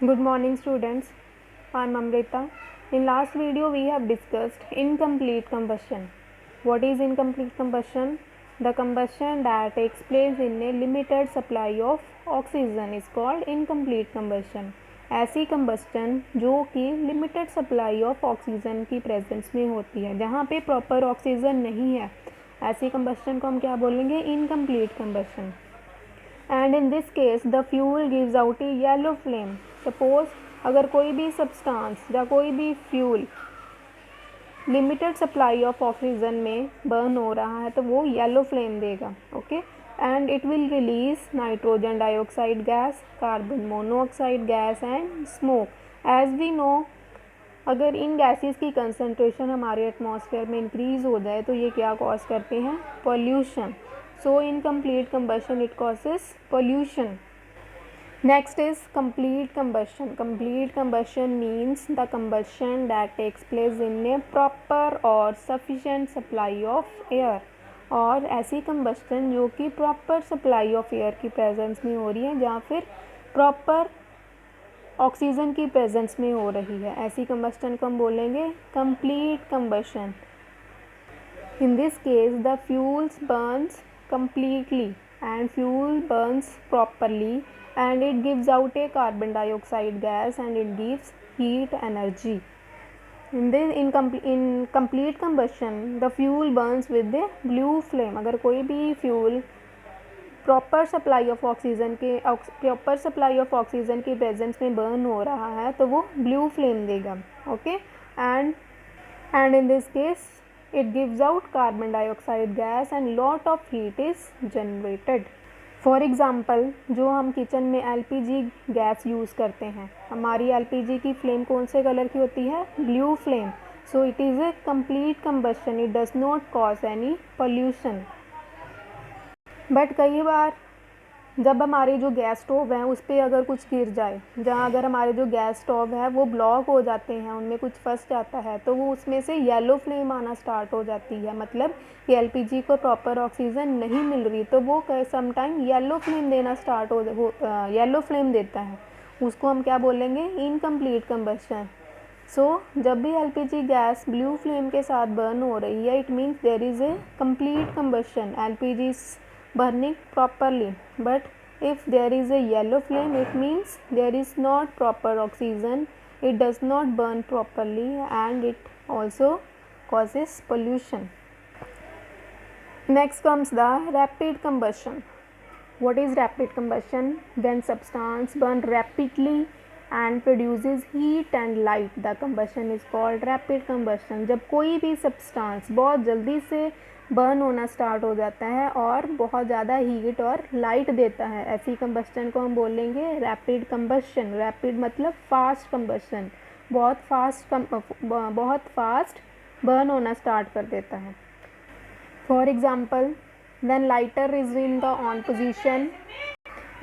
Good morning students, I am Amrita. In last video we have discussed incomplete combustion. What is incomplete combustion? The combustion that takes place in a limited supply of oxygen is called incomplete combustion. ऐसी combustion जो कि limited supply of oxygen की presence में होती है, जहाँ पे proper oxygen नहीं है, ऐसी combustion को हम क्या बोलेंगे? Incomplete combustion. And in this case the fuel gives out a yellow flame. Suppose अगर कोई भी substance या कोई भी fuel limited supply of oxygen में बर्न हो रहा है तो वो येलो फ्लेम देगा. Okay, and it will release nitrogen dioxide gas, carbon monoxide gas and smoke. As we know, अगर इन गैसेस की कंसनट्रेशन हमारे एटमॉस्फेयर में इंक्रीज हो जाए तो ये क्या कॉज करते हैं? Pollution. So in complete combustion it causes pollution. Next is complete combustion. Complete combustion means the combustion that takes place in a proper or sufficient supply of air. और ऐसी combustion जो कि proper supply of air की presence में हो रही है, जहाँ फिर proper ऑक्सीजन की presence में हो रही है, ऐसी combustion को हम बोलेंगे complete combustion. In this case the fuels burns completely and fuel burns properly and it gives out a carbon dioxide gas and it gives heat energy. In complete combustion the fuel burns with a blue flame. अगर कोई भी fuel proper supply of oxygen की presence में burn हो रहा है तो वो ब्लू फ्लेम देगा. Okay, and in this case it gives out carbon dioxide gas and lot of heat is generated. For example, जो हम किचन में LPG गैस यूज़ करते हैं, हमारी LPG की फ्लेम कौन से कलर की होती है? Blue flame. So it is a complete combustion, it does not cause any pollution. But कई बार जब हमारे जो गैस स्टोव हैं उस पर अगर कुछ गिर जाए, जहाँ अगर हमारे जो गैस स्टोव है वो ब्लॉक हो जाते हैं, उनमें कुछ फंस जाता है तो वो उसमें से येलो फ्लेम आना स्टार्ट हो जाती है. मतलब कि एलपीजी को प्रॉपर ऑक्सीजन नहीं मिल रही तो वो समटाइम येलो फ्लेम देना स्टार्ट येलो फ्लेम देता है. उसको हम क्या बोलेंगे? Incomplete combustion. सो जब भी एलपीजी गैस ब्लू फ्लेम के साथ बर्न हो रही है, it means there is a complete combustion, LPG burning properly. But if there is a yellow flame, it means there is not proper oxygen, it does not burn properly and it also causes pollution. Next comes the rapid combustion. What is rapid combustion? When substance burn rapidly and produces heat and light, the combustion is called rapid combustion. जब कोई भी substance बहुत जल्दी से burn होना start हो जाता है और बहुत ज़्यादा हीट और लाइट देता है, ऐसी कंबस्टन को हम बोलेंगे रैपिड कंबस्शन. रैपिड मतलब फास्ट कंबस्शन, बहुत फास्ट बर्न होना स्टार्ट कर देता है. For example, when lighter is in the on position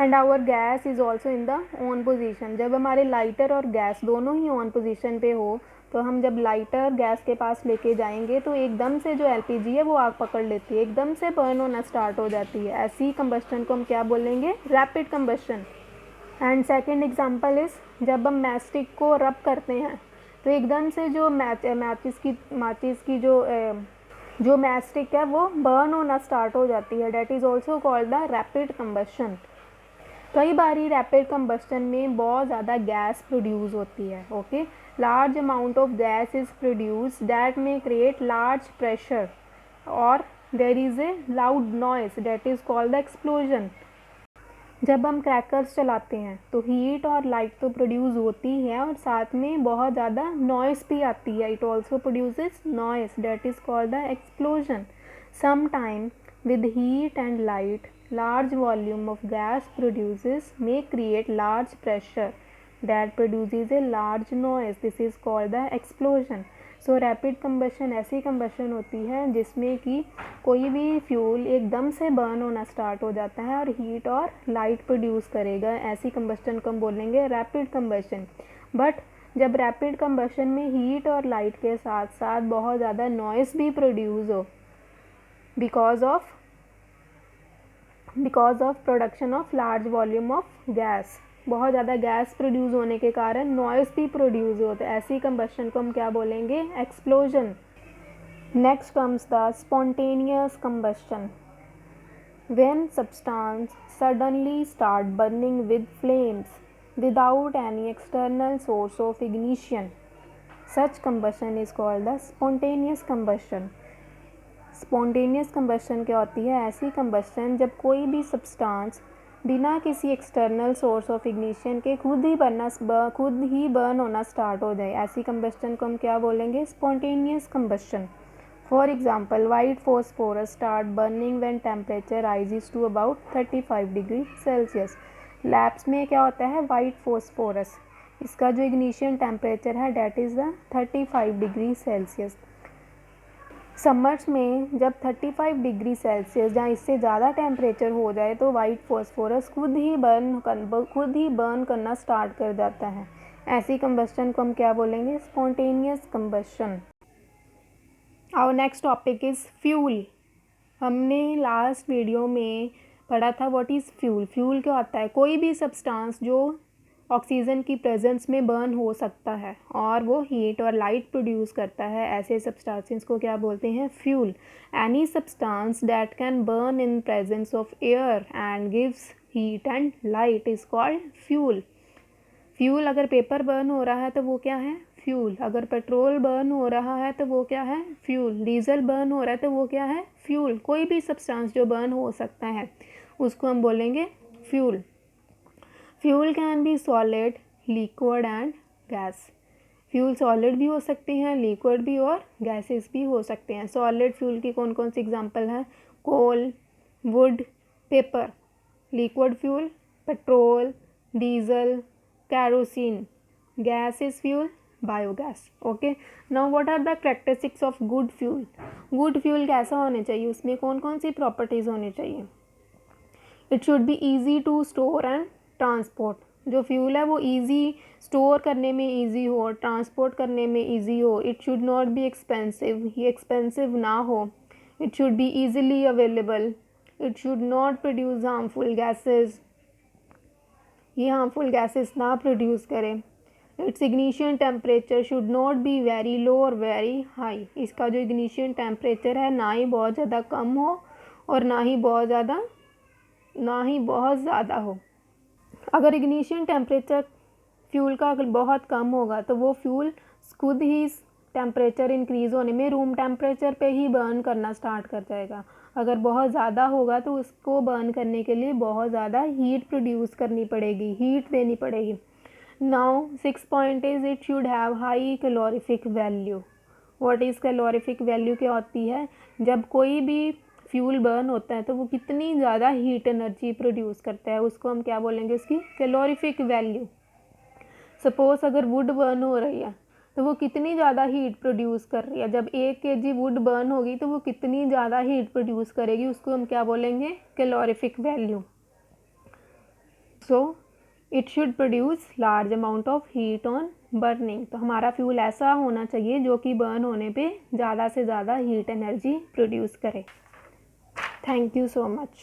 and our gas is also in the on position. जब हमारे लाइटर और गैस दोनों ही ऑन पोजीशन पे हो तो हम जब लाइटर गैस के पास लेके जाएंगे तो एकदम से जो एलपीजी है वो आग पकड़ लेती है, एकदम से बर्न होना स्टार्ट हो जाती है. ऐसी कंबस्टन को हम क्या बोलेंगे? Rapid combustion. And second example is, जब हम मैस्टिक को रब करते हैं तो एकदम से जो माचिस की जो मैस्टिक है वो बर्न होना स्टार्ट हो जाती है. That is also called the rapid combustion. कई बारी रैपिड कंबस्टन में बहुत ज़्यादा गैस प्रोड्यूस होती है. Okay, large amount of gas is produced that may create large pressure or there is a loud noise that is called the explosion. जब हम crackers चलाते हैं तो हीट और लाइट तो प्रोड्यूस होती है और साथ में बहुत ज़्यादा नॉइस भी आती है. It also produces noise that is called the explosion. Sometime with heat and light, large volume of gas produces may create large pressure that produces a large noise. This is called the explosion. So rapid combustion ऐसी combustion होती है जिसमें कि कोई भी fuel एकदम से burn होना स्टार्ट हो जाता है और हीट और लाइट प्रोड्यूस करेगा. ऐसी combustion को हम बोलेंगे rapid combustion. बट जब रैपिड combustion में हीट और लाइट के साथ साथ बहुत ज़्यादा नॉइस भी प्रोड्यूस हो because of production of large volume of gas, बहुत ज़्यादा गैस प्रोड्यूस होने के कारण नॉइज़ भी प्रोड्यूस होता है, ऐसी कंबशन को हम क्या बोलेंगे, explosion. Next comes the spontaneous combustion, when substance suddenly start burning with flames without any external source of ignition. Such combustion is called the spontaneous combustion. Spontaneous combustion क्या होती है, ऐसी combustion जब कोई भी substance बिना किसी एक्सटर्नल सोर्स ऑफ इग्निशन के खुद ही बर्न होना स्टार्ट हो जाए, ऐसी कंबस्टन को हम क्या बोलेंगे, spontaneous combustion. For example, white phosphorus start burning when temperature rises to about 35 degree Celsius. Labs में क्या होता है, वाइट फॉस्फोरस, इसका जो इग्निशन टेम्परेचर है that is the 35 degree Celsius. Summers में जब 35 डिग्री सेल्सियस जहाँ इससे ज़्यादा टेम्परेचर हो जाए तो वाइट फॉस्फोरस खुद ही बर्न करना स्टार्ट कर जाता है, ऐसी कंबस्टन को हम क्या बोलेंगे, spontaneous combustion. Our next topic is fuel. हमने लास्ट वीडियो में पढ़ा था व्हाट इज़ फ्यूल। फ्यूल क्या होता है, कोई भी सब्सटेंस जो ऑक्सीजन की प्रेजेंस में बर्न हो सकता है और वो हीट और लाइट प्रोड्यूस करता है, ऐसे सब्सटेंसेस को क्या बोलते हैं, fuel. Any substance that can burn in presence of air and gives heat and light is called fuel. Fuel, अगर पेपर बर्न हो रहा है तो वो क्या है, फ्यूल। अगर पेट्रोल बर्न हो रहा है तो वो क्या है, फ्यूल। डीजल बर्न हो रहा है तो वो क्या है, फ्यूल। कोई भी सब्सटेंस जो बर्न हो सकता है उसको हम बोलेंगे fuel. Fuel can be solid, liquid and gas. Fuel solid भी हो सकते हैं, लिक्विड भी और गैसेस भी हो सकते हैं। सॉलिड फ्यूल की कौन कौन सी एग्जांपल हैं, coal, wood, paper. Liquid fuel, petrol, diesel, kerosene. Gases fuel, biogas. Okay, now what are the characteristics of good fuel. Good fuel कैसा होना चाहिए, उसमें कौन कौन सी प्रॉपर्टीज़ होनी चाहिए। It should be easy to store and transport. जो fuel है वो इजी स्टोर करने में इजी हो, ट्रांसपोर्ट करने में इजी हो। It should not be expensive, ये एक्सपेंसिव ना हो। It should be easily available. It should not produce harmful gases, ये हार्मफुल गैसेस ना प्रोड्यूस करें। It's ignition temperature should not be very low और वेरी हाई, इसका जो इग्निशन टेम्परेचर है ना ही बहुत ज़्यादा कम हो और ना ही बहुत ज़्यादा हो। अगर इग्निशन टेम्परेचर फ्यूल का अगर बहुत कम होगा तो वो फ्यूल खुद ही टेम्परेचर इंक्रीज़ होने में रूम टेम्परेचर पे ही बर्न करना स्टार्ट कर जाएगा। अगर बहुत ज़्यादा होगा तो उसको बर्न करने के लिए बहुत ज़्यादा हीट प्रोड्यूस करनी पड़ेगी, हीट देनी पड़ेगी। Now 6 point is it should have high calorific value. What is calorific value क्या होती है, जब कोई भी फ्यूल बर्न होता है तो वो कितनी ज़्यादा हीट एनर्जी प्रोड्यूस करता है, उसको हम क्या बोलेंगे, उसकी कैलोरीफिक वैल्यू। सपोज अगर वुड बर्न हो रही है तो वो कितनी ज़्यादा हीट प्रोड्यूस कर रही है, जब 1 kg वुड बर्न होगी तो वो कितनी ज़्यादा हीट प्रोड्यूस करेगी, उसको हम क्या बोलेंगे, calorific value. So it should produce large amount of heat on burning. तो हमारा फ्यूल ऐसा होना चाहिए जो कि बर्न होने पे ज़्यादा से ज़्यादा हीट एनर्जी प्रोड्यूस करे। Thank you so much.